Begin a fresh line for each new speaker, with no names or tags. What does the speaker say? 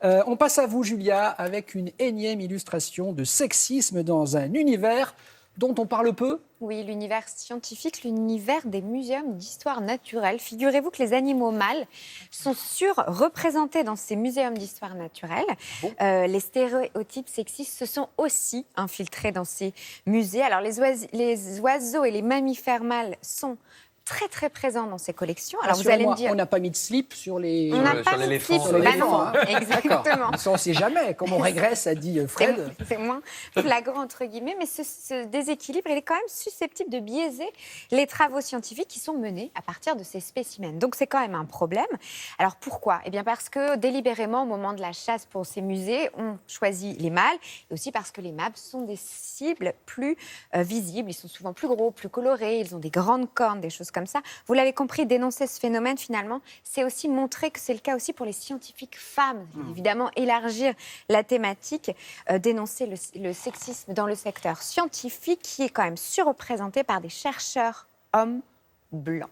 On passe à vous, Julia, avec une énième illustration de sexisme dans un univers dont on parle peu.
Oui, l'univers scientifique, l'univers des muséums d'histoire naturelle. Figurez-vous que les animaux mâles sont surreprésentés dans ces muséums d'histoire naturelle. Les stéréotypes sexistes se sont aussi infiltrés dans ces musées. Alors, les oiseaux et les mammifères mâles sont très présents dans ces collections. Alors, vous allez me dire...
On n'a pas mis de slip sur les...
On n'a pas mis de slip,
sur l'éléphant, hein.
Exactement.
Ça, on ne sait jamais. Comme on régresse, a dit Fred.
C'est moins flagrant, entre guillemets, mais ce déséquilibre, il est quand même susceptible de biaiser les travaux scientifiques qui sont menés à partir de ces spécimens. Donc, c'est quand même un problème. Alors, pourquoi ? Eh bien, parce que délibérément, au moment de la chasse pour ces musées, on choisit les mâles, et aussi parce que les mâles sont des cibles plus visibles. Ils sont souvent plus gros, plus colorés, ils ont des grandes cornes, des choses comme ça. Vous l'avez compris, dénoncer ce phénomène, finalement, c'est aussi montrer que c'est le cas aussi pour les scientifiques femmes. Évidemment, élargir la thématique, dénoncer le sexisme dans le secteur scientifique qui est quand même surreprésenté par des chercheurs hommes blancs.